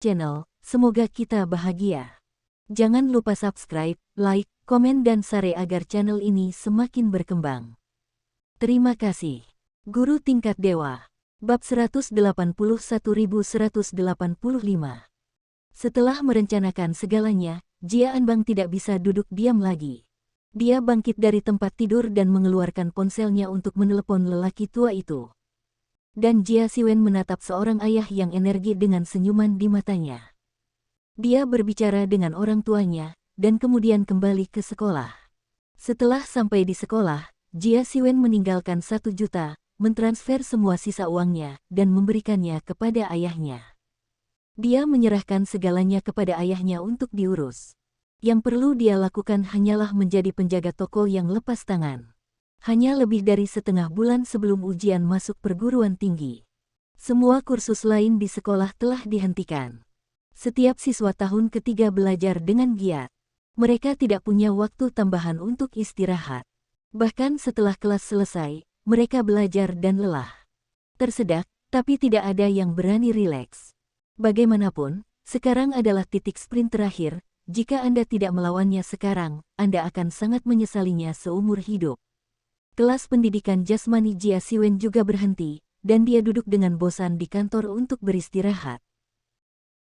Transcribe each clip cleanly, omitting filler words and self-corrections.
channel, semoga kita bahagia. Jangan lupa subscribe, like, komen dan share agar channel ini semakin berkembang. Terima kasih. Guru Tingkat Dewa. Bab 181.185. Setelah merencanakan segalanya, Jia Anbang tidak bisa duduk diam lagi. Dia bangkit dari tempat tidur dan mengeluarkan ponselnya untuk menelepon lelaki tua itu. Dan Jia Siwen menatap seorang ayah yang energi dengan senyuman di matanya. Dia berbicara dengan orang tuanya, dan kemudian kembali ke sekolah. Setelah sampai di sekolah, Jia Siwen meninggalkan 1 juta, mentransfer semua sisa uangnya, dan memberikannya kepada ayahnya. Dia menyerahkan segalanya kepada ayahnya untuk diurus. Yang perlu dia lakukan hanyalah menjadi penjaga toko yang lepas tangan. Hanya lebih dari setengah bulan sebelum ujian masuk perguruan tinggi. Semua kursus lain di sekolah telah dihentikan. Setiap siswa tahun ketiga belajar dengan giat. Mereka tidak punya waktu tambahan untuk istirahat. Bahkan setelah kelas selesai, mereka belajar dan lelah. Tersedak, tapi tidak ada yang berani rileks. Bagaimanapun, sekarang adalah titik sprint terakhir. Jika Anda tidak melawannya sekarang, Anda akan sangat menyesalinya seumur hidup. Kelas pendidikan jasmani Jia Siwen juga berhenti, dan dia duduk dengan bosan di kantor untuk beristirahat.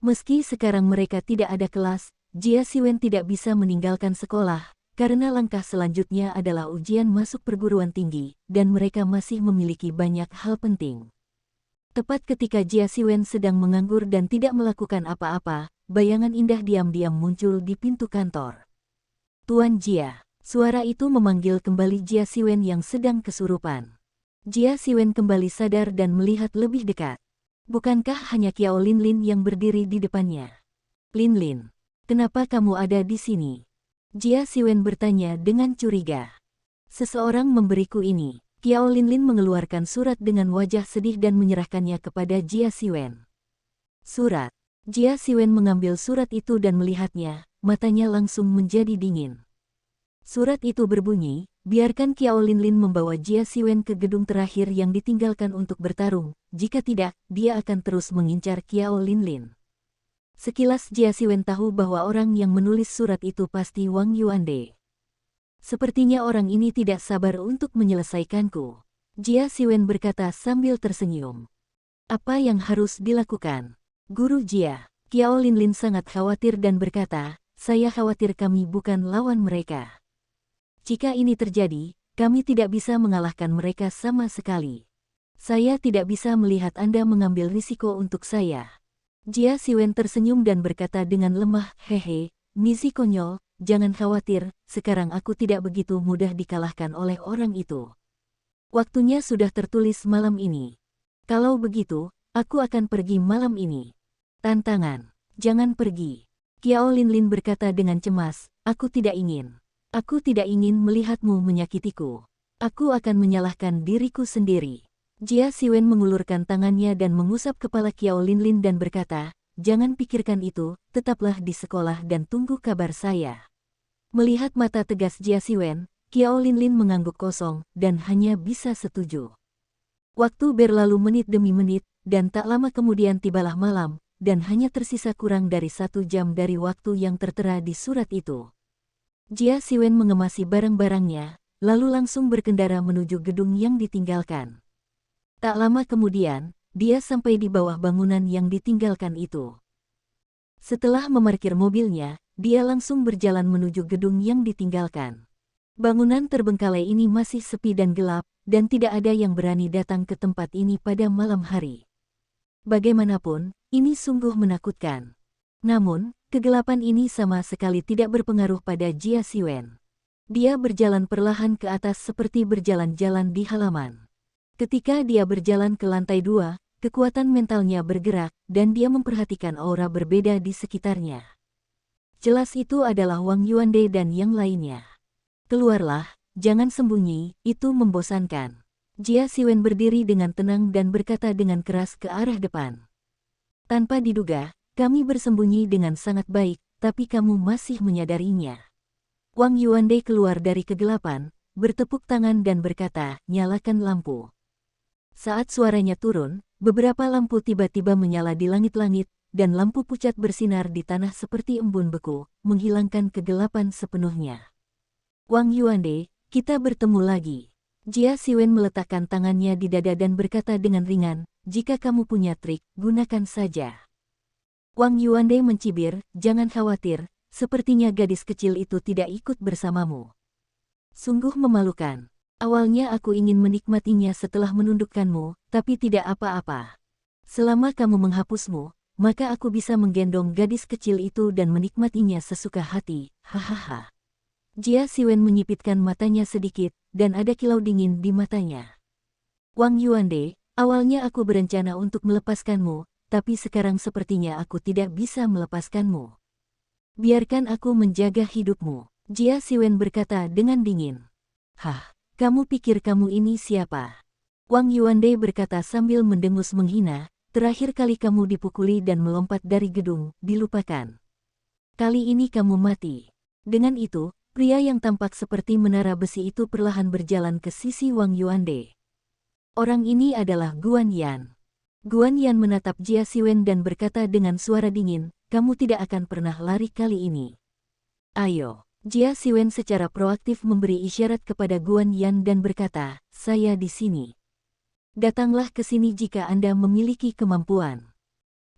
Meski sekarang mereka tidak ada kelas, Jia Siwen tidak bisa meninggalkan sekolah, karena langkah selanjutnya adalah ujian masuk perguruan tinggi, dan mereka masih memiliki banyak hal penting. Tepat ketika Jia Siwen sedang menganggur dan tidak melakukan apa-apa, bayangan indah diam-diam muncul di pintu kantor. Tuan Jia, suara itu memanggil kembali Jia Siwen yang sedang kesurupan. Jia Siwen kembali sadar dan melihat lebih dekat. Bukankah hanya Qiao Linlin yang berdiri di depannya? Linlin, kenapa kamu ada di sini? Jia Siwen bertanya dengan curiga. Seseorang memberiku ini. Qiao Linlin mengeluarkan surat dengan wajah sedih dan menyerahkannya kepada Jia Siwen. Surat. Jia Siwen mengambil surat itu dan melihatnya, matanya langsung menjadi dingin. Surat itu berbunyi, biarkan Qiao Linlin membawa Jia Siwen ke gedung terakhir yang ditinggalkan untuk bertarung, jika tidak, dia akan terus mengincar Qiao Linlin. Sekilas Jia Siwen tahu bahwa orang yang menulis surat itu pasti Wang Yuande. Sepertinya orang ini tidak sabar untuk menyelesaikanku. Jia Siwen berkata sambil tersenyum. Apa yang harus dilakukan? Guru Jia, Qiao Linlin sangat khawatir dan berkata, saya khawatir kami bukan lawan mereka. Jika ini terjadi, kami tidak bisa mengalahkan mereka sama sekali. Saya tidak bisa melihat Anda mengambil risiko untuk saya. Jia Siwen tersenyum dan berkata dengan lemah, hehe, misi konyol, jangan khawatir, sekarang aku tidak begitu mudah dikalahkan oleh orang itu. Waktunya sudah tertulis malam ini. Kalau begitu, aku akan pergi malam ini. Tantangan, jangan pergi. Qiao Linlin berkata dengan cemas, aku tidak ingin. Aku tidak ingin melihatmu menyakitiku. Aku akan menyalahkan diriku sendiri. Jia Siwen mengulurkan tangannya dan mengusap kepala Qiao Linlin dan berkata, jangan pikirkan itu, tetaplah di sekolah dan tunggu kabar saya. Melihat mata tegas Jia Siwen, Qiao Linlin mengangguk kosong dan hanya bisa setuju. Waktu berlalu menit demi menit, dan tak lama kemudian tibalah malam, dan hanya tersisa kurang dari 1 jam dari waktu yang tertera di surat itu. Jia Siwen mengemasi barang-barangnya, lalu langsung berkendara menuju gedung yang ditinggalkan. Tak lama kemudian, dia sampai di bawah bangunan yang ditinggalkan itu. Setelah memarkir mobilnya, dia langsung berjalan menuju gedung yang ditinggalkan. Bangunan terbengkalai ini masih sepi dan gelap, dan tidak ada yang berani datang ke tempat ini pada malam hari. Bagaimanapun, ini sungguh menakutkan. Namun, kegelapan ini sama sekali tidak berpengaruh pada Jia Siwen. Dia berjalan perlahan ke atas seperti berjalan-jalan di halaman. Ketika dia berjalan ke lantai 2, kekuatan mentalnya bergerak, dan dia memperhatikan aura berbeda di sekitarnya. Jelas itu adalah Wang Yuande dan yang lainnya. Keluarlah, jangan sembunyi, itu membosankan. Jia Siwen berdiri dengan tenang dan berkata dengan keras ke arah depan. Tanpa diduga, kami bersembunyi dengan sangat baik, tapi kamu masih menyadarinya. Wang Yuande keluar dari kegelapan, bertepuk tangan dan berkata, nyalakan lampu. Saat suaranya turun, beberapa lampu tiba-tiba menyala di langit-langit, dan lampu pucat bersinar di tanah seperti embun beku, menghilangkan kegelapan sepenuhnya. Wang Yuande, kita bertemu lagi. Jia Siwen meletakkan tangannya di dada dan berkata dengan ringan, jika kamu punya trik, gunakan saja. Wang Yuande mencibir, jangan khawatir, sepertinya gadis kecil itu tidak ikut bersamamu. Sungguh memalukan. Awalnya aku ingin menikmatinya setelah menundukkanmu, tapi tidak apa-apa. Selama kamu menghapusmu, maka aku bisa menggendong gadis kecil itu dan menikmatinya sesuka hati, hahaha. Jia Siwen menyipitkan matanya sedikit, dan ada kilau dingin di matanya. Wang Yuande, awalnya aku berencana untuk melepaskanmu, tapi sekarang sepertinya aku tidak bisa melepaskanmu. Biarkan aku menjaga hidupmu, Jia Siwen berkata dengan dingin. Hah? Kamu pikir kamu ini siapa? Wang Yuande berkata sambil mendengus menghina, terakhir kali kamu dipukuli dan melompat dari gedung, dilupakan. Kali ini kamu mati. Dengan itu, pria yang tampak seperti menara besi itu perlahan berjalan ke sisi Wang Yuande. Orang ini adalah Guan Yan. Guan Yan menatap Jia Siwen dan berkata dengan suara dingin, kamu tidak akan pernah lari kali ini. Ayo. Jia Siwen secara proaktif memberi isyarat kepada Guan Yan dan berkata, saya di sini. Datanglah ke sini jika Anda memiliki kemampuan.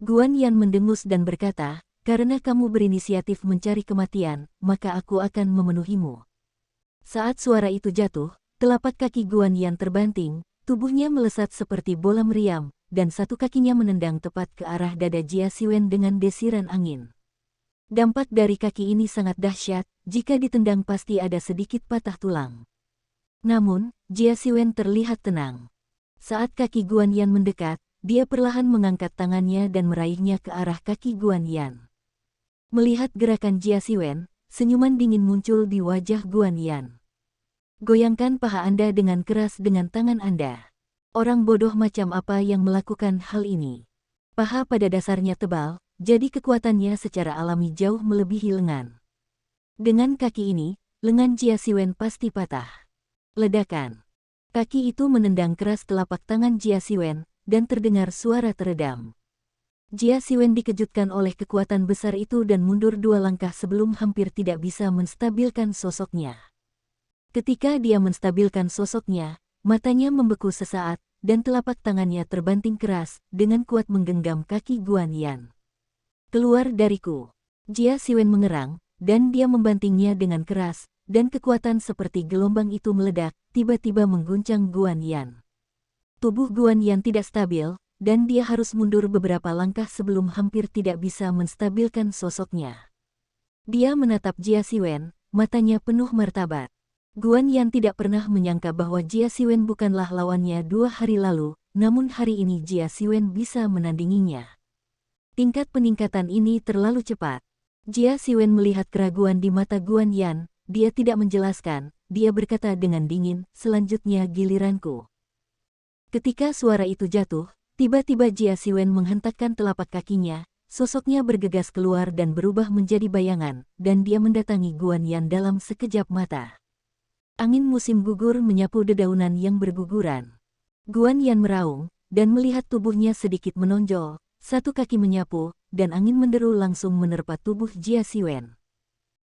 Guan Yan mendengus dan berkata, karena kamu berinisiatif mencari kematian, maka aku akan memenuhimu. Saat suara itu jatuh, telapak kaki Guan Yan terbanting, tubuhnya melesat seperti bola meriam, dan satu kakinya menendang tepat ke arah dada Jia Siwen dengan desiran angin. Dampak dari kaki ini sangat dahsyat, jika ditendang pasti ada sedikit patah tulang. Namun, Jia Siwen terlihat tenang. Saat kaki Guan Yan mendekat, dia perlahan mengangkat tangannya dan meraihnya ke arah kaki Guan Yan. Melihat gerakan Jia Siwen, senyuman dingin muncul di wajah Guan Yan. Goyangkan paha Anda dengan keras dengan tangan Anda. Orang bodoh macam apa yang melakukan hal ini? Paha pada dasarnya tebal, jadi kekuatannya secara alami jauh melebihi lengan. Dengan kaki ini, lengan Jia Siwen pasti patah. Ledakan. Kaki itu menendang keras telapak tangan Jia Siwen, dan terdengar suara teredam. Jia Siwen dikejutkan oleh kekuatan besar itu dan mundur 2 langkah sebelum hampir tidak bisa menstabilkan sosoknya. Ketika dia menstabilkan sosoknya, matanya membeku sesaat, dan telapak tangannya terbanting keras, dengan kuat menggenggam kaki Guan Yan. Keluar dariku. Jia Siwen mengerang, dan dia membantingnya dengan keras, dan kekuatan seperti gelombang itu meledak, tiba-tiba mengguncang Guan Yan. Tubuh Guan Yan tidak stabil, dan dia harus mundur beberapa langkah sebelum hampir tidak bisa menstabilkan sosoknya. Dia menatap Jia Siwen, matanya penuh martabat. Guan Yan tidak pernah menyangka bahwa Jia Siwen bukanlah lawannya 2 hari lalu, namun hari ini Jia Siwen bisa menandinginya. Tingkat peningkatan ini terlalu cepat. Jia Siwen melihat keraguan di mata Guan Yan, dia tidak menjelaskan, dia berkata dengan dingin, selanjutnya giliranku. Ketika suara itu jatuh, tiba-tiba Jia Siwen menghentakkan telapak kakinya, sosoknya bergegas keluar dan berubah menjadi bayangan, dan dia mendatangi Guan Yan dalam sekejap mata. Angin musim gugur menyapu dedaunan yang berguguran. Guan Yan meraung, dan melihat tubuhnya sedikit menonjol. Satu kaki menyapu, dan angin menderu langsung menerpa tubuh Jia Siwen.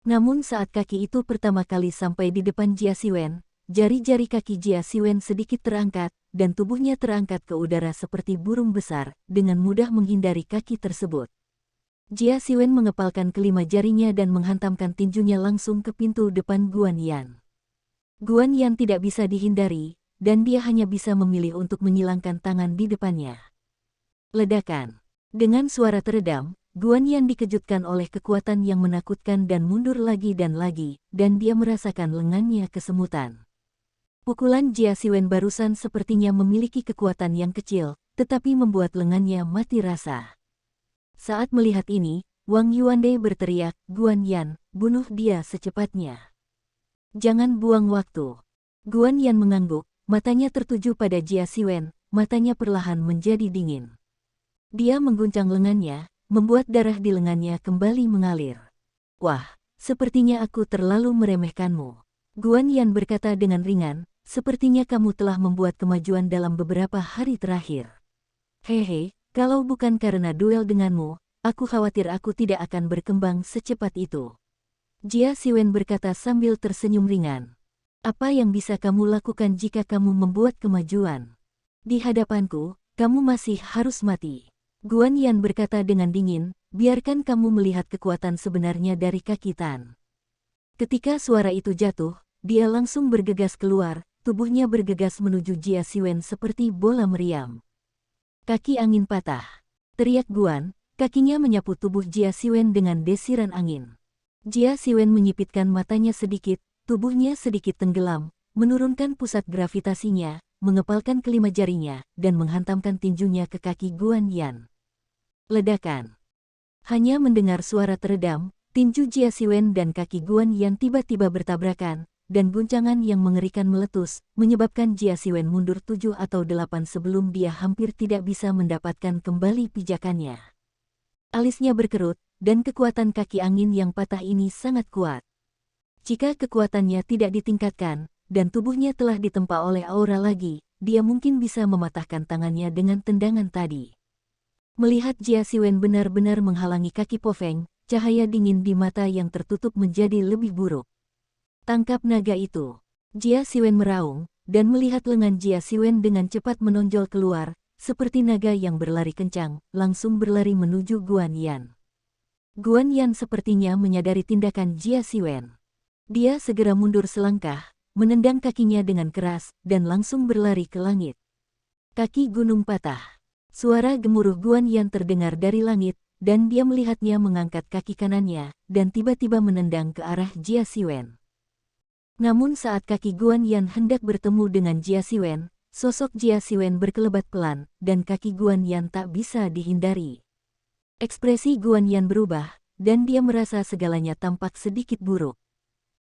Namun saat kaki itu pertama kali sampai di depan Jia Siwen, jari-jari kaki Jia Siwen sedikit terangkat, dan tubuhnya terangkat ke udara seperti burung besar, dengan mudah menghindari kaki tersebut. Jia Siwen mengepalkan kelima jarinya dan menghantamkan tinjunya langsung ke pintu depan Guan Yan. Guan Yan tidak bisa dihindari, dan dia hanya bisa memilih untuk menyilangkan tangan di depannya. Ledakan. Dengan suara teredam, Guan Yan dikejutkan oleh kekuatan yang menakutkan dan mundur lagi, dan dia merasakan lengannya kesemutan. Pukulan Jia Siwen barusan sepertinya memiliki kekuatan yang kecil, tetapi membuat lengannya mati rasa. Saat melihat ini, Wang Yuande berteriak, Guan Yan, bunuh dia secepatnya. Jangan buang waktu. Guan Yan mengangguk, matanya tertuju pada Jia Siwen, matanya perlahan menjadi dingin. Dia mengguncang lengannya, membuat darah di lengannya kembali mengalir. Wah, sepertinya aku terlalu meremehkanmu. Guan Yan berkata dengan ringan, sepertinya kamu telah membuat kemajuan dalam beberapa hari terakhir. Hehe, kalau bukan karena duel denganmu, aku khawatir aku tidak akan berkembang secepat itu. Jia Siwen berkata sambil tersenyum ringan. Apa yang bisa kamu lakukan jika kamu membuat kemajuan? Di hadapanku, kamu masih harus mati. Guan Yan berkata dengan dingin, biarkan kamu melihat kekuatan sebenarnya dari kaki Tan. Ketika suara itu jatuh, dia langsung bergegas keluar, tubuhnya bergegas menuju Jia Siwen seperti bola meriam. Kaki angin patah. Teriak Guan, kakinya menyapu tubuh Jia Siwen dengan desiran angin. Jia Siwen menyipitkan matanya sedikit, tubuhnya sedikit tenggelam, menurunkan pusat gravitasinya, mengepalkan kelima jarinya, dan menghantamkan tinjunya ke kaki Guan Yan. Ledakan. Hanya mendengar suara teredam, tinju Jia Siwen dan kaki Guan Yan tiba-tiba bertabrakan, dan guncangan yang mengerikan meletus, menyebabkan Jia Siwen mundur 7 atau 8 sebelum dia hampir tidak bisa mendapatkan kembali pijakannya. Alisnya berkerut, dan kekuatan kaki angin yang patah ini sangat kuat. Jika kekuatannya tidak ditingkatkan, dan tubuhnya telah ditempa oleh aura lagi, dia mungkin bisa mematahkan tangannya dengan tendangan tadi. Melihat Jia Siwen benar-benar menghalangi kaki Po Feng, cahaya dingin di mata yang tertutup menjadi lebih buruk. Tangkap naga itu. Jia Siwen meraung, dan melihat lengan Jia Siwen dengan cepat menonjol keluar, seperti naga yang berlari kencang, langsung berlari menuju Guan Yan. Guan Yan sepertinya menyadari tindakan Jia Siwen. Dia segera mundur selangkah, menendang kakinya dengan keras, dan langsung berlari ke langit. Kaki gunung patah. Suara gemuruh Guan Yan terdengar dari langit, dan dia melihatnya mengangkat kaki kanannya, dan tiba-tiba menendang ke arah Jia Siwen. Namun saat kaki Guan Yan hendak bertemu dengan Jia Siwen, sosok Jia Siwen berkelebat pelan, dan kaki Guan Yan tak bisa dihindari. Ekspresi Guan Yan berubah, dan dia merasa segalanya tampak sedikit buruk.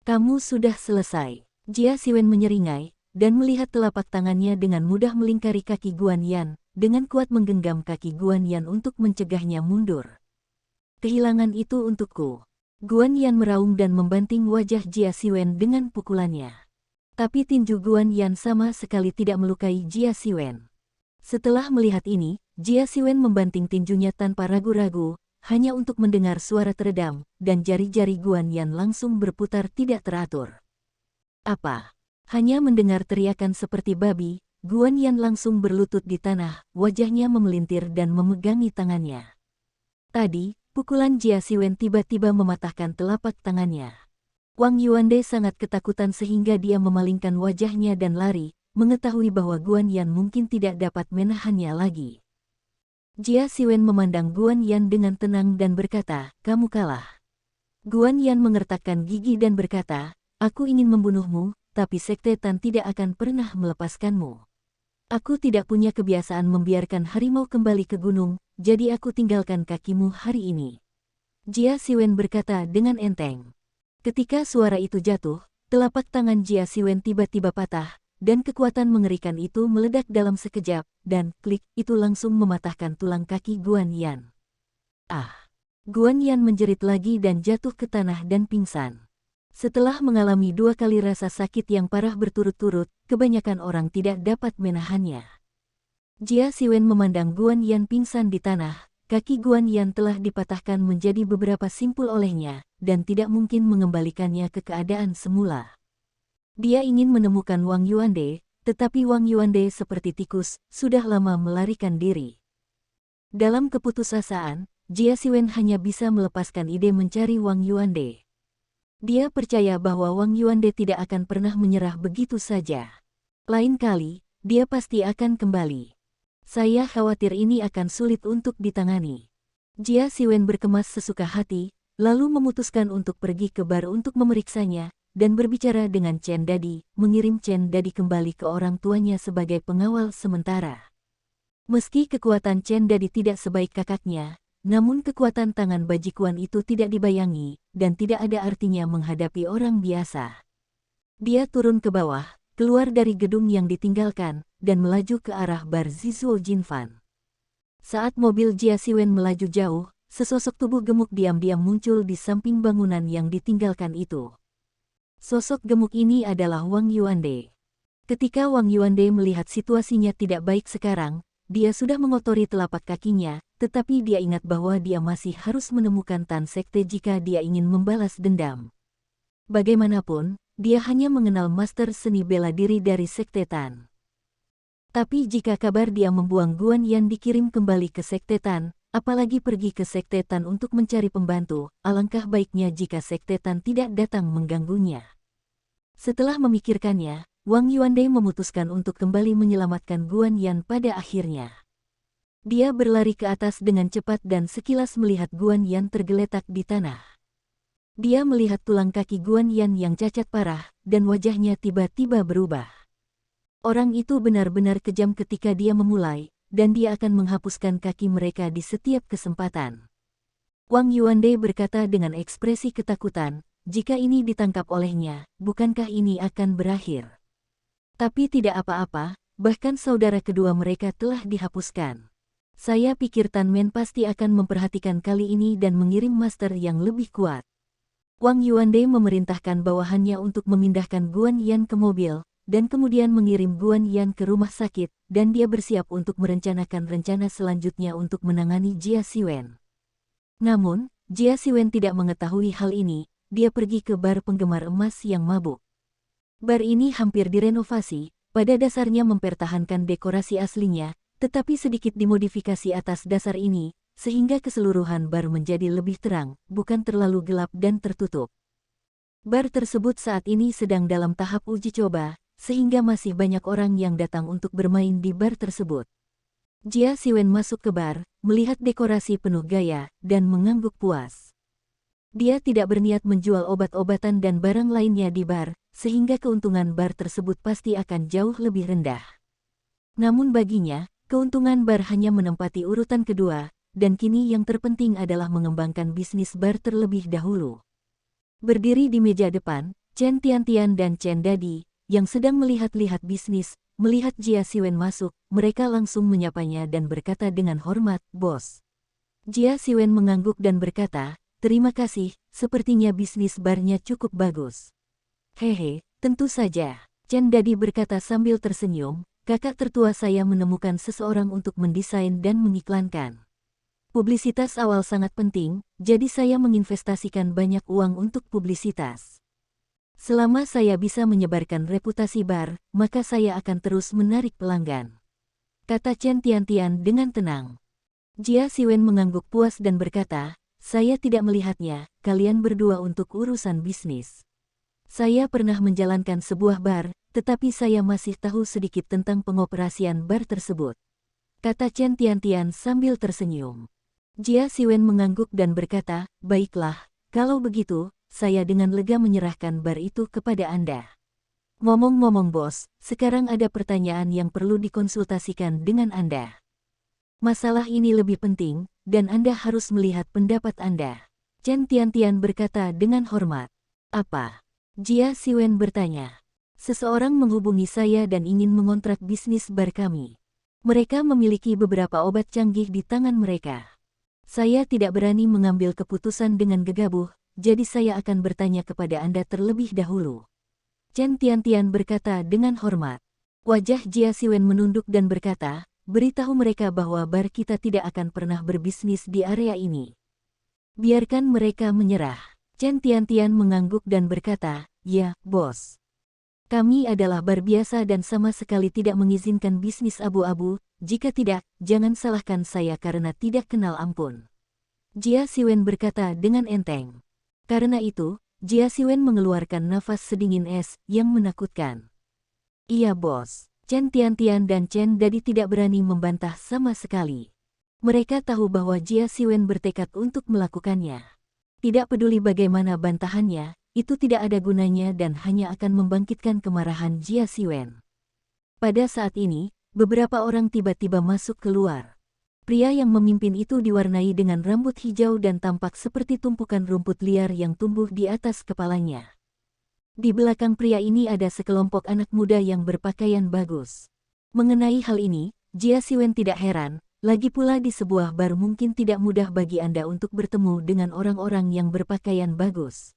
Kamu sudah selesai. Jia Siwen menyeringai, dan melihat telapak tangannya dengan mudah melingkari kaki Guan Yan, dengan kuat menggenggam kaki Guan Yan untuk mencegahnya mundur. Kehilangan itu untukku. Guan Yan meraung dan membanting wajah Jia Siwen dengan pukulannya. Tapi tinju Guan Yan sama sekali tidak melukai Jia Siwen. Setelah melihat ini, Jia Siwen membanting tinjunya tanpa ragu-ragu, hanya untuk mendengar suara teredam, dan jari-jari Guan Yan langsung berputar tidak teratur. Apa? Hanya mendengar teriakan seperti babi, Guan Yan langsung berlutut di tanah, wajahnya memelintir dan memegangi tangannya. Tadi, pukulan Jia Siwen tiba-tiba mematahkan telapak tangannya. Wang Yuande sangat ketakutan sehingga dia memalingkan wajahnya dan lari, mengetahui bahwa Guan Yan mungkin tidak dapat menahannya lagi. Jia Siwen memandang Guan Yan dengan tenang dan berkata, kamu kalah. Guan Yan mengertakkan gigi dan berkata, aku ingin membunuhmu, tapi Sekte Tan tidak akan pernah melepaskanmu. Aku tidak punya kebiasaan membiarkan harimau kembali ke gunung, jadi aku tinggalkan kakimu hari ini. Jia Siwen berkata dengan enteng. Ketika suara itu jatuh, telapak tangan Jia Siwen tiba-tiba patah, dan kekuatan mengerikan itu meledak dalam sekejap, dan klik itu langsung mematahkan tulang kaki Guan Yan. Ah! Guan Yan menjerit lagi dan jatuh ke tanah dan pingsan. Setelah mengalami 2 kali rasa sakit yang parah berturut-turut, kebanyakan orang tidak dapat menahannya. Jia Siwen memandang Guan Yan pingsan di tanah, kaki Guan Yan telah dipatahkan menjadi beberapa simpul olehnya, dan tidak mungkin mengembalikannya ke keadaan semula. Dia ingin menemukan Wang Yuande, tetapi Wang Yuande seperti tikus, sudah lama melarikan diri. Dalam keputusasaan, Jia Siwen hanya bisa melepaskan ide mencari Wang Yuande. Dia percaya bahwa Wang Yuande tidak akan pernah menyerah begitu saja. Lain kali, dia pasti akan kembali. Saya khawatir ini akan sulit untuk ditangani. Jia Siwen berkemas sesuka hati, lalu memutuskan untuk pergi ke bar untuk memeriksanya, dan berbicara dengan Chen Dadi, mengirim Chen Dadi kembali ke orang tuanya sebagai pengawal sementara. Meski kekuatan Chen Dadi tidak sebaik kakaknya, namun kekuatan tangan bajikuan itu tidak dibayangi, dan tidak ada artinya menghadapi orang biasa. Dia turun ke bawah, keluar dari gedung yang ditinggalkan, dan melaju ke arah bar Zizhuo Jinfan. Saat mobil Jia Siwen melaju jauh, sesosok tubuh gemuk diam-diam muncul di samping bangunan yang ditinggalkan itu. Sosok gemuk ini adalah Wang Yuande. Ketika Wang Yuande melihat situasinya tidak baik sekarang, dia sudah mengotori telapak kakinya, tetapi dia ingat bahwa dia masih harus menemukan Tan Sekte jika dia ingin membalas dendam. Bagaimanapun, dia hanya mengenal master seni bela diri dari Sekte Tan. Tapi jika kabar dia membuang Guan Yan dikirim kembali ke Sekte Tan, apalagi pergi ke Sekte Tan untuk mencari pembantu, alangkah baiknya jika Sekte Tan tidak datang mengganggunya. Setelah memikirkannya, Wang Yuandai memutuskan untuk kembali menyelamatkan Guan Yan pada akhirnya. Dia berlari ke atas dengan cepat dan sekilas melihat Guan Yan tergeletak di tanah. Dia melihat tulang kaki Guan Yan yang cacat parah, dan wajahnya tiba-tiba berubah. Orang itu benar-benar kejam ketika dia memulai, dan dia akan menghapuskan kaki mereka di setiap kesempatan. Wang Yuandai berkata dengan ekspresi ketakutan, jika ini ditangkap olehnya, bukankah ini akan berakhir? Tapi tidak apa-apa, bahkan saudara kedua mereka telah dihapuskan. Saya pikir Tan Men pasti akan memperhatikan kali ini dan mengirim master yang lebih kuat. Wang Yuandai memerintahkan bawahannya untuk memindahkan Guan Yan ke mobil, dan kemudian mengirim Guan Yan ke rumah sakit, dan dia bersiap untuk merencanakan rencana selanjutnya untuk menangani Jia Siwen. Namun, Jia Siwen tidak mengetahui hal ini, dia pergi ke bar penggemar emas yang mabuk. Bar ini hampir direnovasi, pada dasarnya mempertahankan dekorasi aslinya, tetapi sedikit dimodifikasi atas dasar ini, sehingga keseluruhan bar menjadi lebih terang, bukan terlalu gelap dan tertutup. Bar tersebut saat ini sedang dalam tahap uji coba, sehingga masih banyak orang yang datang untuk bermain di bar tersebut. Jia Siwen masuk ke bar, melihat dekorasi penuh gaya, dan mengangguk puas. Dia tidak berniat menjual obat-obatan dan barang lainnya di bar, sehingga keuntungan bar tersebut pasti akan jauh lebih rendah. Namun baginya, keuntungan bar hanya menempati urutan kedua, dan kini yang terpenting adalah mengembangkan bisnis bar terlebih dahulu. Berdiri di meja depan, Chen Tiantian dan Chen Dadi, yang sedang melihat-lihat bisnis, melihat Jia Siwen masuk, mereka langsung menyapanya dan berkata dengan hormat, "Bos." Jia Siwen mengangguk dan berkata, "Terima kasih, sepertinya bisnis barnya cukup bagus." "Hehe, tentu saja." Chen Dadi berkata sambil tersenyum, "Kakak tertua saya menemukan seseorang untuk mendesain dan mengiklankan. Publisitas awal sangat penting, jadi saya menginvestasikan banyak uang untuk publisitas. Selama saya bisa menyebarkan reputasi bar, maka saya akan terus menarik pelanggan," kata Chen Tiantian dengan tenang. Jia Siwen mengangguk puas dan berkata, "Saya tidak melihatnya, kalian berdua untuk urusan bisnis. Saya pernah menjalankan sebuah bar, tetapi saya masih tahu sedikit tentang pengoperasian bar tersebut," kata Chen Tiantian sambil tersenyum. Jia Siwen mengangguk dan berkata, "Baiklah, kalau begitu, saya dengan lega menyerahkan bar itu kepada Anda." "Ngomong-ngomong bos, sekarang ada pertanyaan yang perlu dikonsultasikan dengan Anda. Masalah ini lebih penting, dan Anda harus melihat pendapat Anda," Chen Tiantian berkata dengan hormat. "Apa?" Jia Siwen bertanya. "Seseorang menghubungi saya dan ingin mengontrak bisnis bar kami. Mereka memiliki beberapa obat canggih di tangan mereka. Saya tidak berani mengambil keputusan dengan gegabah, jadi saya akan bertanya kepada Anda terlebih dahulu," Chen Tiantian berkata dengan hormat. Wajah Jia Siwen menunduk dan berkata, "Beritahu mereka bahwa bar kita tidak akan pernah berbisnis di area ini. Biarkan mereka menyerah." Chen Tiantian mengangguk dan berkata, "Ya, bos. Kami adalah bar biasa dan sama sekali tidak mengizinkan bisnis abu-abu, jika tidak, jangan salahkan saya karena tidak kenal ampun," Jia Siwen berkata dengan enteng. Karena itu, Jia Siwen mengeluarkan nafas sedingin es yang menakutkan. "Iya bos." Chen Tiantian dan Chen Dadi tidak berani membantah sama sekali. Mereka tahu bahwa Jia Siwen bertekad untuk melakukannya. Tidak peduli bagaimana bantahannya, itu tidak ada gunanya dan hanya akan membangkitkan kemarahan Jia Siwen. Pada saat ini, beberapa orang tiba-tiba masuk keluar. Pria yang memimpin itu diwarnai dengan rambut hijau dan tampak seperti tumpukan rumput liar yang tumbuh di atas kepalanya. Di belakang pria ini ada sekelompok anak muda yang berpakaian bagus. Mengenai hal ini, Jia Siwen tidak heran, lagi pula di sebuah bar mungkin tidak mudah bagi Anda untuk bertemu dengan orang-orang yang berpakaian bagus.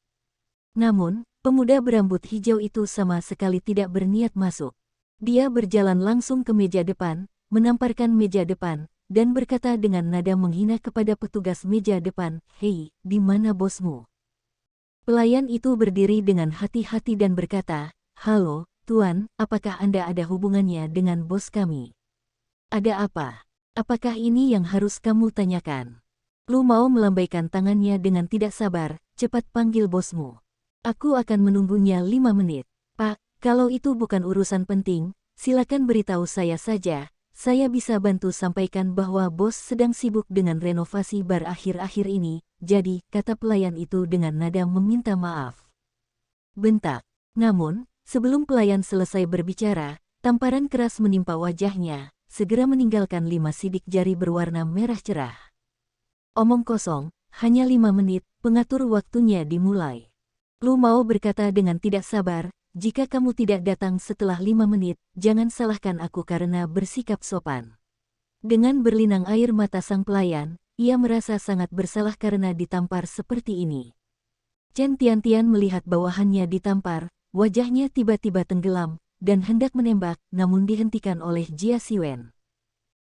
Namun, pemuda berambut hijau itu sama sekali tidak berniat masuk. Dia berjalan langsung ke meja depan, menamparkan meja depan, dan berkata dengan nada menghina kepada petugas meja depan, "Hei, di mana bosmu?" Pelayan itu berdiri dengan hati-hati dan berkata, "Halo, Tuan, apakah Anda ada hubungannya dengan bos kami? Ada apa? Apakah ini yang harus kamu tanyakan?" Lu Mao melambaikan tangannya dengan tidak sabar, "Cepat panggil bosmu. Aku akan menunggunya 5 menit. Pak, kalau itu bukan urusan penting, silakan beritahu saya saja. Saya bisa bantu sampaikan bahwa bos sedang sibuk dengan renovasi bar akhir-akhir ini, jadi," kata pelayan itu dengan nada meminta maaf. Bentak. Namun, sebelum pelayan selesai berbicara, tamparan keras menimpa wajahnya, segera meninggalkan 5 sidik jari berwarna merah cerah. "Omong kosong, hanya 5 menit, pengatur waktunya dimulai." Lu Mao berkata dengan tidak sabar, "Jika kamu tidak datang setelah 5 menit, jangan salahkan aku karena bersikap sopan." Dengan berlinang air mata sang pelayan, ia merasa sangat bersalah karena ditampar seperti ini. Chen Tiantian melihat bawahannya ditampar, wajahnya tiba-tiba tenggelam, dan hendak menembak, namun dihentikan oleh Jia Siwen.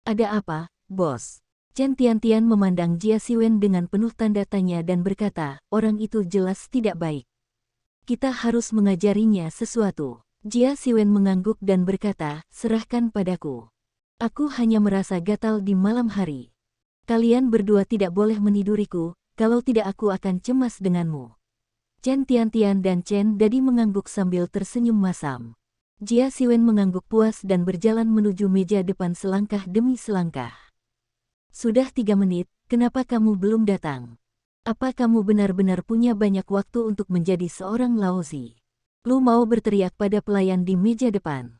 "Ada apa, bos?" Chen Tiantian memandang Jia Siwen dengan penuh tanda tanya dan berkata, "Orang itu jelas tidak baik. Kita harus mengajarinya sesuatu." Jia Siwen mengangguk dan berkata, "Serahkan padaku. Aku hanya merasa gatal di malam hari. Kalian berdua tidak boleh meniduriku, kalau tidak aku akan cemas denganmu." Chen Tiantian dan Chen Dadi mengangguk sambil tersenyum masam. Jia Siwen mengangguk puas dan berjalan menuju meja depan selangkah demi selangkah. "Sudah 3 menit, kenapa kamu belum datang? Apa kamu benar-benar punya banyak waktu untuk menjadi seorang Laozi?" Lu Mao berteriak pada pelayan di meja depan.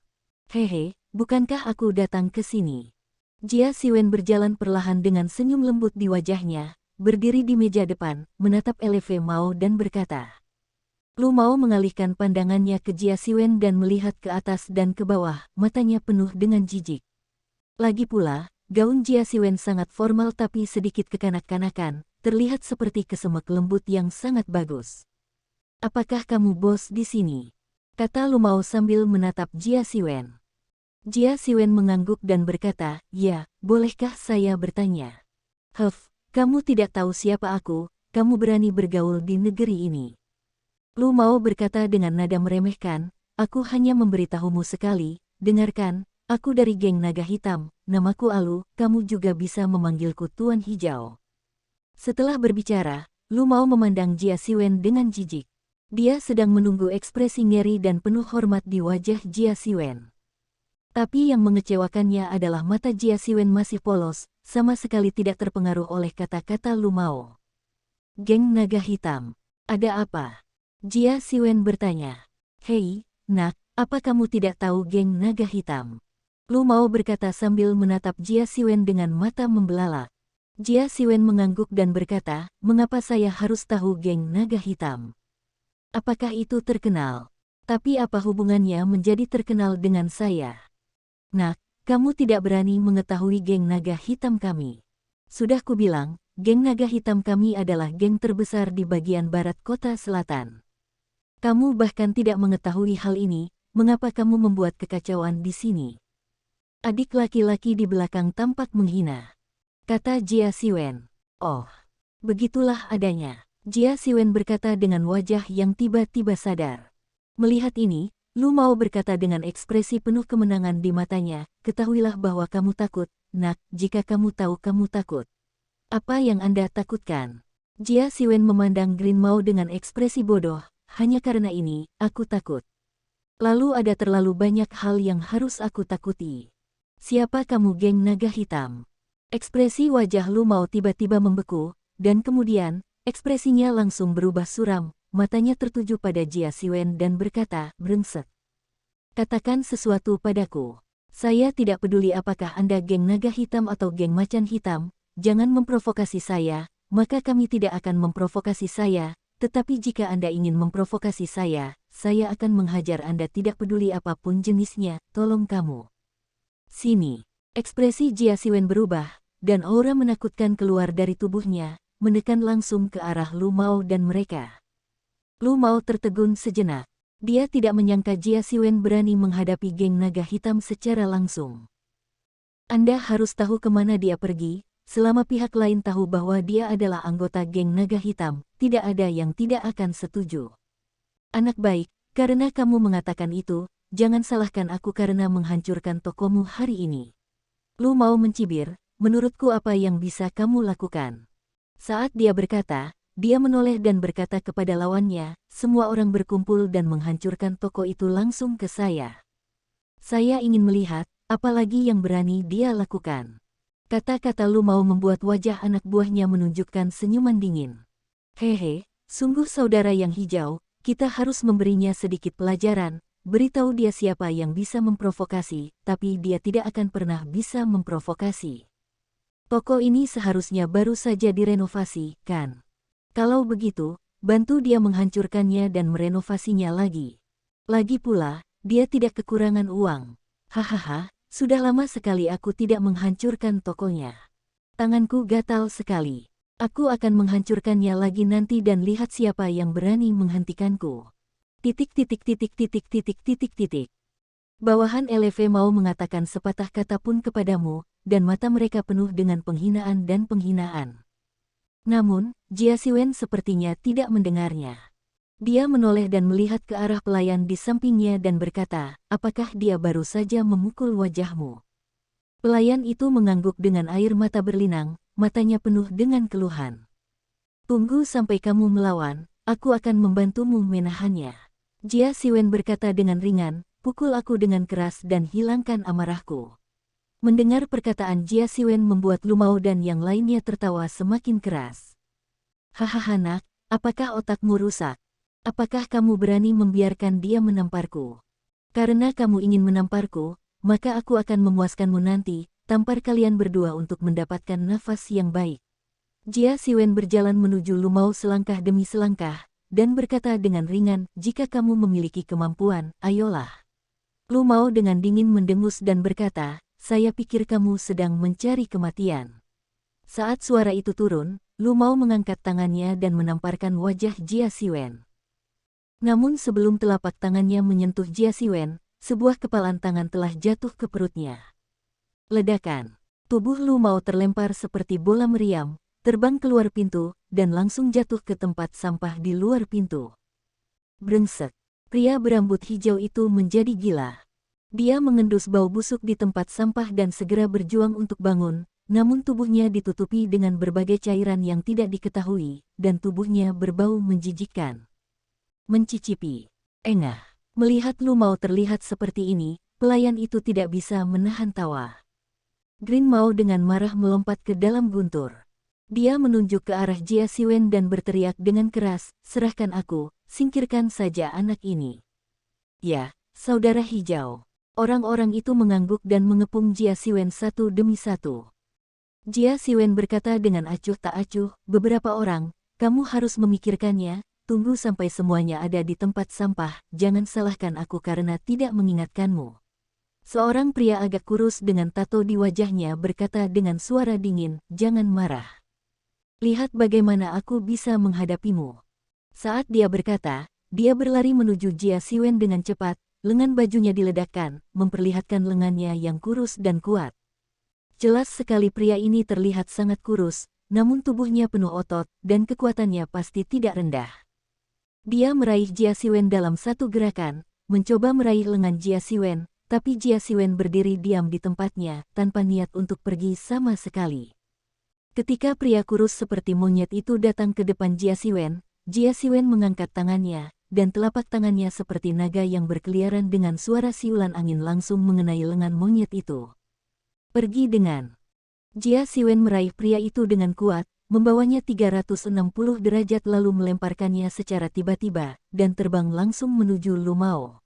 "Hehe, bukankah aku datang ke sini?" Jia Siwen berjalan perlahan dengan senyum lembut di wajahnya, berdiri di meja depan, menatap Eleve Mao dan berkata. Lu Mao mengalihkan pandangannya ke Jia Siwen dan melihat ke atas dan ke bawah, matanya penuh dengan jijik. Lagi pula, gaun Jia Siwen sangat formal tapi sedikit kekanak-kanakan, terlihat seperti kesemek lembut yang sangat bagus. "Apakah kamu bos di sini?" kata Lu Mao sambil menatap Jia Siwen. Jia Siwen mengangguk dan berkata, "Ya, bolehkah saya bertanya?" Kamu tidak tahu siapa aku, kamu berani bergaul di negeri ini." Lu Mao berkata dengan nada meremehkan, "Aku hanya memberitahumu sekali, dengarkan, aku dari geng Naga Hitam, namaku Alu, kamu juga bisa memanggilku Tuan Hijau." Setelah berbicara, Lu Mao memandang Jia Siwen dengan jijik. Dia sedang menunggu ekspresi ngeri dan penuh hormat di wajah Jia Siwen. Tapi yang mengecewakannya adalah mata Jia Siwen masih polos, sama sekali tidak terpengaruh oleh kata-kata Lu Mao. "Geng Naga Hitam, ada apa?" Jia Siwen bertanya. "Hei, nak, apa kamu tidak tahu geng Naga Hitam?" Lu Mao berkata sambil menatap Jia Siwen dengan mata membelalak. Jia Siwen mengangguk dan berkata, "Mengapa saya harus tahu geng Naga Hitam? Apakah itu terkenal? Tapi apa hubungannya menjadi terkenal dengan saya?" "Nak, kamu tidak berani mengetahui geng Naga Hitam kami. Sudah kubilang, geng Naga Hitam kami adalah geng terbesar di bagian barat kota selatan. Kamu bahkan tidak mengetahui hal ini, mengapa kamu membuat kekacauan di sini?" Adik laki-laki di belakang tampak menghina, kata Jia Siwen. "Oh, begitulah adanya." Jia Siwen berkata dengan wajah yang tiba-tiba sadar. Melihat ini, Lu Mao berkata dengan ekspresi penuh kemenangan di matanya, "Ketahuilah bahwa kamu takut, nak, jika kamu tahu kamu takut. Apa yang Anda takutkan?" Jia Siwen memandang Green Mao dengan ekspresi bodoh, "Hanya karena ini, aku takut. Lalu ada terlalu banyak hal yang harus aku takuti. Siapa kamu geng Naga Hitam?" Ekspresi wajah Lu Mao tiba-tiba membeku, dan kemudian, ekspresinya langsung berubah suram, matanya tertuju pada Jia Siwen dan berkata, "Brengsek. Katakan sesuatu padaku. Saya tidak peduli apakah Anda geng Naga Hitam atau geng Macan Hitam, jangan memprovokasi saya, maka kami tidak akan memprovokasi saya, tetapi jika Anda ingin memprovokasi saya akan menghajar Anda tidak peduli apapun jenisnya, tolong kamu. Sini." Ekspresi Jia Siwen berubah, dan aura menakutkan keluar dari tubuhnya, menekan langsung ke arah Lu Mao dan mereka. Lu Mao tertegun sejenak. Dia tidak menyangka Jia Siwen berani menghadapi geng Naga Hitam secara langsung. Anda harus tahu kemana dia pergi, selama pihak lain tahu bahwa dia adalah anggota geng naga hitam, tidak ada yang tidak akan setuju. Anak baik, karena kamu mengatakan itu, jangan salahkan aku karena menghancurkan tokomu hari ini. Lu mau mencibir, menurutku apa yang bisa kamu lakukan? Saat dia berkata, dia menoleh dan berkata kepada lawannya, semua orang berkumpul dan menghancurkan toko itu langsung ke saya. Saya ingin melihat, apalagi yang berani dia lakukan. Kata-kata Lu mau membuat wajah anak buahnya menunjukkan senyuman dingin. Hehe, sungguh saudara yang hijau, kita harus memberinya sedikit pelajaran, beritahu dia siapa yang bisa memprovokasi, tapi dia tidak akan pernah bisa memprovokasi. Toko ini seharusnya baru saja direnovasi, kan? Kalau begitu, bantu dia menghancurkannya dan merenovasinya lagi. Lagi pula, dia tidak kekurangan uang. Hahaha, sudah lama sekali aku tidak menghancurkan tokonya. Tanganku gatal sekali. Aku akan menghancurkannya lagi nanti dan lihat siapa yang berani menghentikanku. Titik titik titik titik titik titik titik. Bawahan LV mau mengatakan sepatah kata pun kepadamu, dan mata mereka penuh dengan penghinaan dan penghinaan. Namun, Jia Siwen sepertinya tidak mendengarnya. Dia menoleh dan melihat ke arah pelayan di sampingnya dan berkata, apakah dia baru saja memukul wajahmu? Pelayan itu mengangguk dengan air mata berlinang, matanya penuh dengan keluhan. Tunggu sampai kamu melawan, aku akan membantumu menahannya. Jia Siwen berkata dengan ringan, pukul aku dengan keras dan hilangkan amarahku. Mendengar perkataan Jia Siwen membuat Lu Mao dan yang lainnya tertawa semakin keras. Hahaha nak, apakah otakmu rusak? Apakah kamu berani membiarkan dia menamparku? Karena kamu ingin menamparku, maka aku akan memuaskanmu nanti, tampar kalian berdua untuk mendapatkan nafas yang baik. Jia Siwen berjalan menuju Lu Mao selangkah demi selangkah, dan berkata dengan ringan, jika kamu memiliki kemampuan, ayolah. Lu Mao dengan dingin mendengus dan berkata, saya pikir kamu sedang mencari kematian. Saat suara itu turun, Lu Mao mengangkat tangannya dan menamparkan wajah Jia Siwen. Namun sebelum telapak tangannya menyentuh Jia Siwen, sebuah kepalan tangan telah jatuh ke perutnya. Ledakan. Tubuh Lu Mao terlempar seperti bola meriam, terbang keluar pintu, dan langsung jatuh ke tempat sampah di luar pintu. Brengsek. Pria berambut hijau itu menjadi gila. Dia mengendus bau busuk di tempat sampah dan segera berjuang untuk bangun, namun tubuhnya ditutupi dengan berbagai cairan yang tidak diketahui, dan tubuhnya berbau menjijikkan. Mencicipi. Engah. Melihat Lu Mao terlihat seperti ini, pelayan itu tidak bisa menahan tawa. Green Mao dengan marah melompat ke dalam guntur. Dia menunjuk ke arah Jia Siwen dan berteriak dengan keras, serahkan aku, singkirkan saja anak ini. Ya, saudara hijau. Orang-orang itu mengangguk dan mengepung Jia Siwen satu demi satu. Jia Siwen berkata dengan acuh tak acuh, beberapa orang, kamu harus memikirkannya, tunggu sampai semuanya ada di tempat sampah, jangan salahkan aku karena tidak mengingatkanmu. Seorang pria agak kurus dengan tato di wajahnya berkata dengan suara dingin, jangan marah. Lihat bagaimana aku bisa menghadapimu. Saat dia berkata, dia berlari menuju Jia Siwen dengan cepat, lengan bajunya diledakkan, memperlihatkan lengannya yang kurus dan kuat. Jelas sekali pria ini terlihat sangat kurus, namun tubuhnya penuh otot, dan kekuatannya pasti tidak rendah. Dia meraih Jia Siwen dalam satu gerakan, mencoba meraih lengan Jia Siwen, tapi Jia Siwen berdiri diam di tempatnya, tanpa niat untuk pergi sama sekali. Ketika pria kurus seperti monyet itu datang ke depan Jia Siwen mengangkat tangannya, dan telapak tangannya seperti naga yang berkeliaran dengan suara siulan angin langsung mengenai lengan monyet itu. Pergi dengan. Jia Siwen meraih pria itu dengan kuat, membawanya 360 derajat lalu melemparkannya secara tiba-tiba, dan terbang langsung menuju Lu Mao.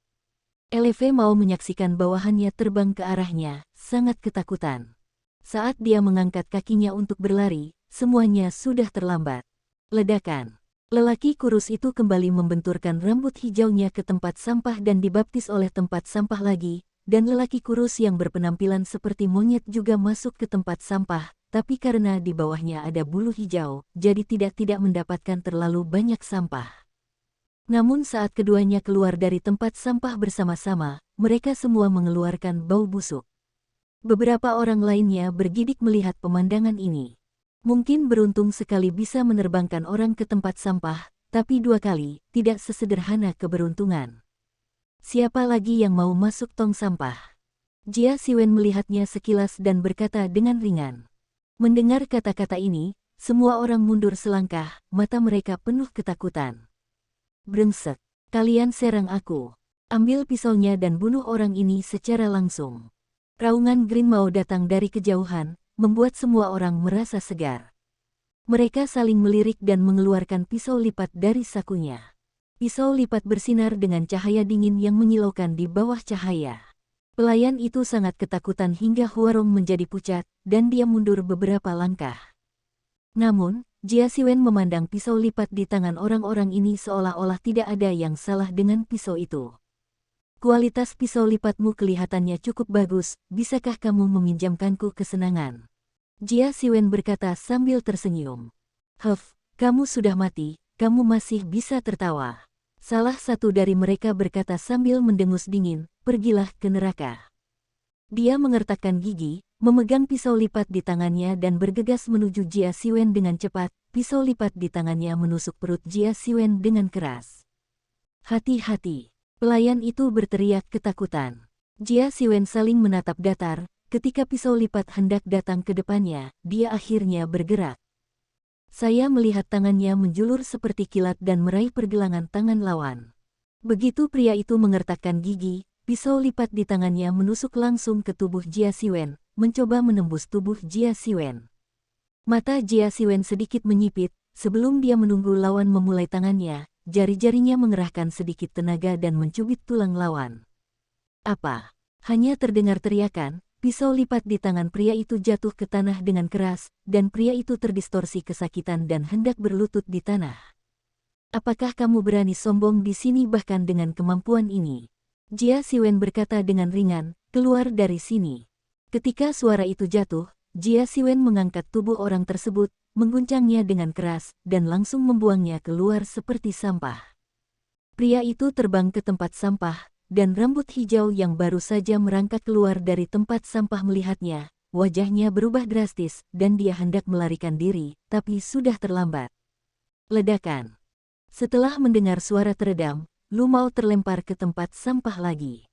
LV Mao menyaksikan bawahannya terbang ke arahnya, sangat ketakutan. Saat dia mengangkat kakinya untuk berlari, semuanya sudah terlambat. Ledakan. Lelaki kurus itu kembali membenturkan rambut hijaunya ke tempat sampah dan dibaptis oleh tempat sampah lagi, dan lelaki kurus yang berpenampilan seperti monyet juga masuk ke tempat sampah, tapi karena di bawahnya ada bulu hijau, jadi tidak mendapatkan terlalu banyak sampah. Namun saat keduanya keluar dari tempat sampah bersama-sama, mereka semua mengeluarkan bau busuk. Beberapa orang lainnya bergidik melihat pemandangan ini. Mungkin beruntung sekali bisa menerbangkan orang ke tempat sampah, tapi 2 kali, tidak sesederhana keberuntungan. Siapa lagi yang mau masuk tong sampah? Jia Siwen melihatnya sekilas dan berkata dengan ringan. Mendengar kata-kata ini, semua orang mundur selangkah, mata mereka penuh ketakutan. Brengsek, kalian serang aku. Ambil pisaunya dan bunuh orang ini secara langsung. Raungan Green Mao datang dari kejauhan, membuat semua orang merasa segar. Mereka saling melirik dan mengeluarkan pisau lipat dari sakunya. Pisau lipat bersinar dengan cahaya dingin yang menyilaukan di bawah cahaya. Pelayan itu sangat ketakutan hingga Huarong menjadi pucat, dan dia mundur beberapa langkah. Namun, Jia Siwen memandang pisau lipat di tangan orang-orang ini seolah-olah tidak ada yang salah dengan pisau itu. Kualitas pisau lipatmu kelihatannya cukup bagus, bisakah kamu meminjamkanku kesenangan? Jia Siwen berkata sambil tersenyum. Kamu sudah mati, kamu masih bisa tertawa. Salah satu dari mereka berkata sambil mendengus dingin, pergilah ke neraka. Dia mengertakkan gigi, memegang pisau lipat di tangannya dan bergegas menuju Jia Siwen dengan cepat. Pisau lipat di tangannya menusuk perut Jia Siwen dengan keras. Hati-hati. Pelayan itu berteriak ketakutan. Jia Siwen saling menatap datar, ketika pisau lipat hendak datang ke depannya, dia akhirnya bergerak. Saya melihat tangannya menjulur seperti kilat dan meraih pergelangan tangan lawan. Begitu pria itu mengertakkan gigi, pisau lipat di tangannya menusuk langsung ke tubuh Jia Siwen, mencoba menembus tubuh Jia Siwen. Mata Jia Siwen sedikit menyipit, sebelum dia menunggu lawan memulai tangannya. Jari-jarinya mengerahkan sedikit tenaga dan mencubit tulang lawan. Apa? Hanya terdengar teriakan, pisau lipat di tangan pria itu jatuh ke tanah dengan keras, dan pria itu terdistorsi kesakitan dan hendak berlutut di tanah. Apakah kamu berani sombong di sini bahkan dengan kemampuan ini? Jia Siwen berkata dengan ringan, keluar dari sini. Ketika suara itu jatuh, Jia Siwen mengangkat tubuh orang tersebut, mengguncangnya dengan keras, dan langsung membuangnya keluar seperti sampah. Pria itu terbang ke tempat sampah, dan rambut hijau yang baru saja merangkak keluar dari tempat sampah melihatnya, wajahnya berubah drastis, dan dia hendak melarikan diri, tapi sudah terlambat. Ledakan. Setelah mendengar suara teredam, Lu Mao terlempar ke tempat sampah lagi.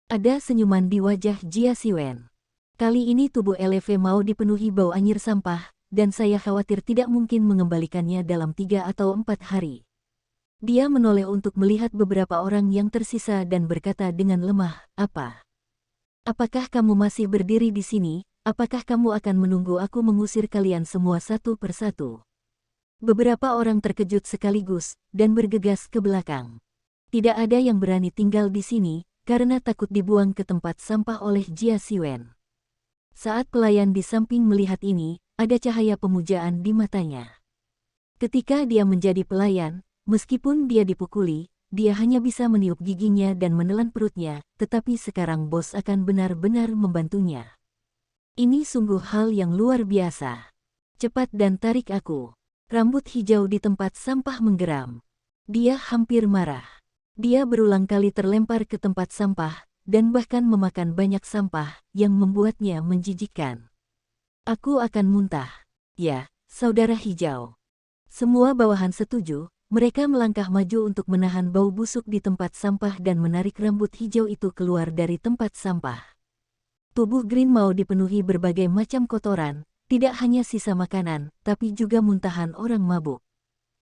Ada senyuman di wajah Jia Siwen. Kali ini tubuh LV Mao dipenuhi bau anyir sampah, dan saya khawatir tidak mungkin mengembalikannya dalam 3 atau 4 hari. Dia menoleh untuk melihat beberapa orang yang tersisa dan berkata dengan lemah, apa? Apakah kamu masih berdiri di sini? Apakah kamu akan menunggu aku mengusir kalian semua satu persatu? Beberapa orang terkejut sekaligus, dan bergegas ke belakang. Tidak ada yang berani tinggal di sini, karena takut dibuang ke tempat sampah oleh Jia Siwen. Saat pelayan di samping melihat ini, ada cahaya pemujaan di matanya. Ketika dia menjadi pelayan, meskipun dia dipukuli, dia hanya bisa meniup giginya dan menelan perutnya, tetapi sekarang bos akan benar-benar membantunya. Ini sungguh hal yang luar biasa. Cepat dan tarik aku. Rambut hijau di tempat sampah menggeram. Dia hampir marah. Dia berulang kali terlempar ke tempat sampah, dan bahkan memakan banyak sampah, yang membuatnya menjijikkan. Aku akan muntah. Ya, saudara hijau. Semua bawahan setuju, mereka melangkah maju untuk menahan bau busuk di tempat sampah dan menarik rambut hijau itu keluar dari tempat sampah. Tubuh Green Mao dipenuhi berbagai macam kotoran, tidak hanya sisa makanan, tapi juga muntahan orang mabuk.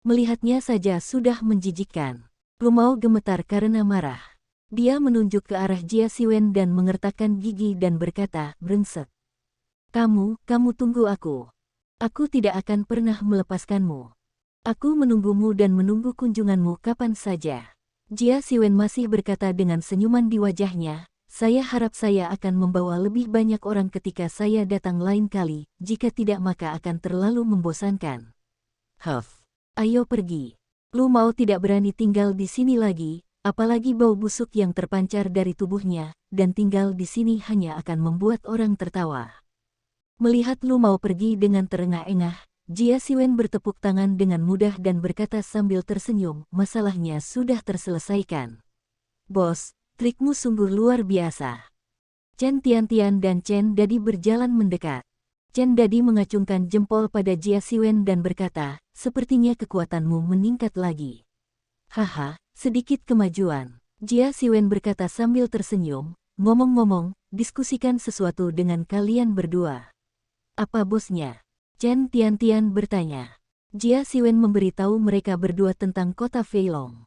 Melihatnya saja sudah menjijikkan. Lu Mao gemetar karena marah. Dia menunjuk ke arah Jia Siwen dan mengertakkan gigi dan berkata, brengsek. Kamu tunggu aku. Aku tidak akan pernah melepaskanmu. Aku menunggumu dan menunggu kunjunganmu kapan saja. Jia Siwen masih berkata dengan senyuman di wajahnya, saya harap saya akan membawa lebih banyak orang ketika saya datang lain kali, jika tidak maka akan terlalu membosankan. Ayo pergi. Lu Mao tidak berani tinggal di sini lagi, apalagi bau busuk yang terpancar dari tubuhnya, dan tinggal di sini hanya akan membuat orang tertawa. Melihat Lu Mao pergi dengan terengah-engah, Jia Siwen bertepuk tangan dengan mudah dan berkata sambil tersenyum, masalahnya sudah terselesaikan. Bos, trikmu sungguh luar biasa. Chen Tiantian dan Chen Dadi berjalan mendekat. Chen Dadi mengacungkan jempol pada Jia Siwen dan berkata, sepertinya kekuatanmu meningkat lagi. Haha, sedikit kemajuan. Jia Siwen berkata sambil tersenyum, ngomong-ngomong, diskusikan sesuatu dengan kalian berdua. Apa bosnya? Chen Tiantian bertanya. Jia Siwen memberitahu mereka berdua tentang kota Feilong.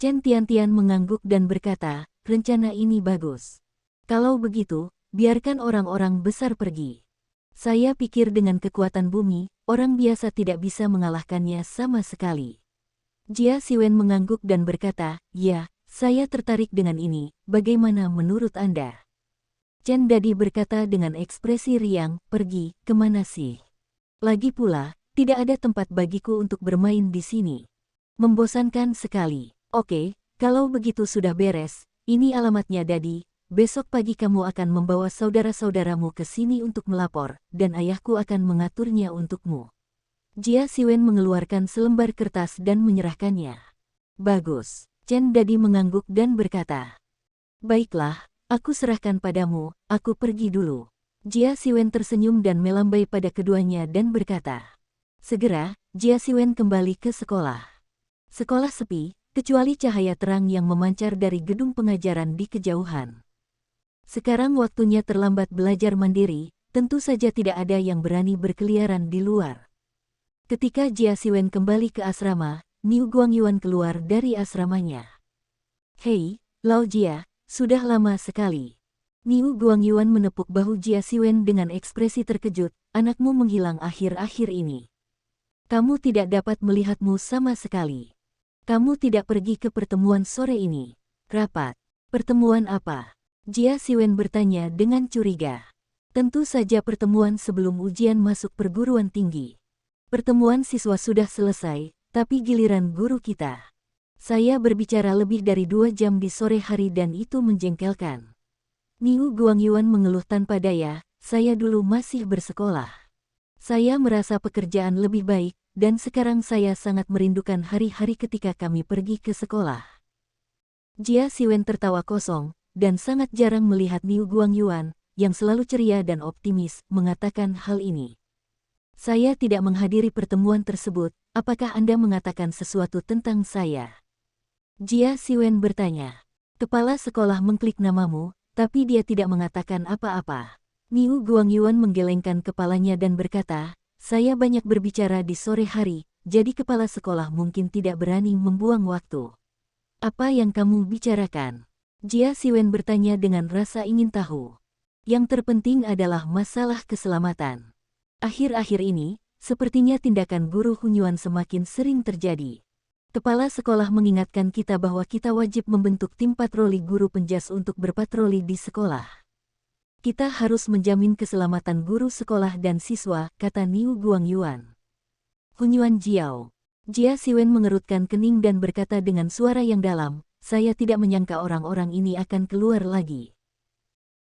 Chen Tiantian mengangguk dan berkata, rencana ini bagus. Kalau begitu, biarkan orang-orang besar pergi. Saya pikir dengan kekuatan bumi, orang biasa tidak bisa mengalahkannya sama sekali. Jia Siwen mengangguk dan berkata, ya, saya tertarik dengan ini, bagaimana menurut Anda? Chen Dadi berkata dengan ekspresi riang, pergi, kemana sih? Lagi pula, tidak ada tempat bagiku untuk bermain di sini. Membosankan sekali. Oke, kalau begitu sudah beres, ini alamatnya Dadi. Besok pagi kamu akan membawa saudara-saudaramu ke sini untuk melapor, dan ayahku akan mengaturnya untukmu. Jia Siwen mengeluarkan selembar kertas dan menyerahkannya. Bagus. Chen Dadi mengangguk dan berkata, baiklah, aku serahkan padamu, aku pergi dulu. Jia Siwen tersenyum dan melambai pada keduanya dan berkata. Segera, Jia Siwen kembali ke sekolah. Sekolah sepi, kecuali cahaya terang yang memancar dari gedung pengajaran di kejauhan. Sekarang waktunya terlambat belajar mandiri, tentu saja tidak ada yang berani berkeliaran di luar. Ketika Jia Siwen kembali ke asrama, Niu Guangyuan keluar dari asramanya. Hei, Lao Jia, sudah lama sekali. Niu Guangyuan menepuk bahu Jia Siwen dengan ekspresi terkejut, anakmu menghilang akhir-akhir ini. Kamu tidak dapat melihatmu sama sekali. Kamu tidak pergi ke pertemuan sore ini. Rapat. Pertemuan apa? Jia Siwen bertanya dengan curiga. Tentu saja pertemuan sebelum ujian masuk perguruan tinggi. Pertemuan siswa sudah selesai, tapi giliran guru kita. Saya berbicara lebih dari 2 jam di sore hari dan itu menjengkelkan. Niu Guangyuan mengeluh tanpa daya, saya dulu masih bersekolah. Saya merasa pekerjaan lebih baik, dan sekarang saya sangat merindukan hari-hari ketika kami pergi ke sekolah. Jia Siwen tertawa kosong, dan sangat jarang melihat Niu Guangyuan, yang selalu ceria dan optimis, mengatakan hal ini. Saya tidak menghadiri pertemuan tersebut, apakah Anda mengatakan sesuatu tentang saya? Jia Siwen bertanya. Kepala sekolah mengklik namamu, tapi dia tidak mengatakan apa-apa. Niu Guangyuan menggelengkan kepalanya dan berkata, saya banyak berbicara di sore hari, jadi kepala sekolah mungkin tidak berani membuang waktu. Apa yang kamu bicarakan? Jia Siwen bertanya dengan rasa ingin tahu. Yang terpenting adalah masalah keselamatan. Akhir-akhir ini, sepertinya tindakan guru Hunyuan semakin sering terjadi. Kepala sekolah mengingatkan kita bahwa kita wajib membentuk tim patroli guru penjas untuk berpatroli di sekolah. Kita harus menjamin keselamatan guru sekolah dan siswa, kata Niu Guangyuan. Hunyuan Jiao. Jia Siwen mengerutkan kening dan berkata dengan suara yang dalam, saya tidak menyangka orang-orang ini akan keluar lagi.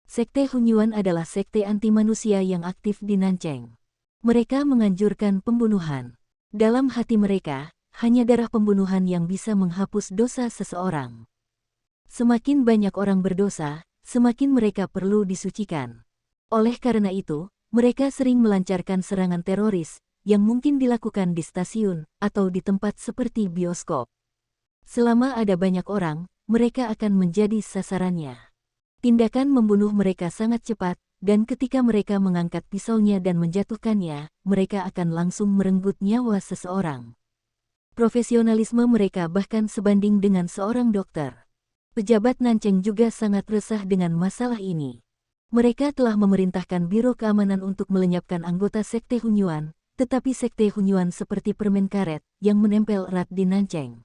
Sekte Hunyuan adalah sekte anti manusia yang aktif di Nancheng. Mereka menganjurkan pembunuhan. Dalam hati mereka, hanya darah pembunuhan yang bisa menghapus dosa seseorang. Semakin banyak orang berdosa, semakin mereka perlu disucikan. Oleh karena itu, mereka sering melancarkan serangan teroris, yang mungkin dilakukan di stasiun, atau di tempat seperti bioskop. Selama ada banyak orang, mereka akan menjadi sasarannya. Tindakan membunuh mereka sangat cepat, dan ketika mereka mengangkat pisaunya dan menjatuhkannya, mereka akan langsung merenggut nyawa seseorang. Profesionalisme mereka bahkan sebanding dengan seorang dokter. Pejabat Nancheng juga sangat resah dengan masalah ini. Mereka telah memerintahkan Biro Keamanan untuk melenyapkan anggota Sekte Hunyuan, tetapi Sekte Hunyuan seperti permen karet, yang menempel erat di Nancheng.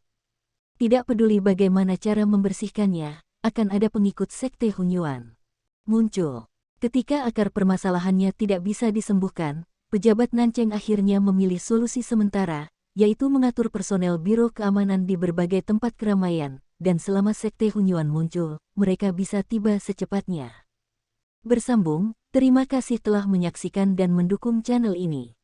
Tidak peduli bagaimana cara membersihkannya, akan ada pengikut Sekte Hunyuan muncul. Ketika akar permasalahannya tidak bisa disembuhkan, pejabat Nancheng akhirnya memilih solusi sementara, yaitu mengatur personel Biro Keamanan di berbagai tempat keramaian, dan selama Sekte Hunyuan muncul, mereka bisa tiba secepatnya. Bersambung, terima kasih telah menyaksikan dan mendukung channel ini.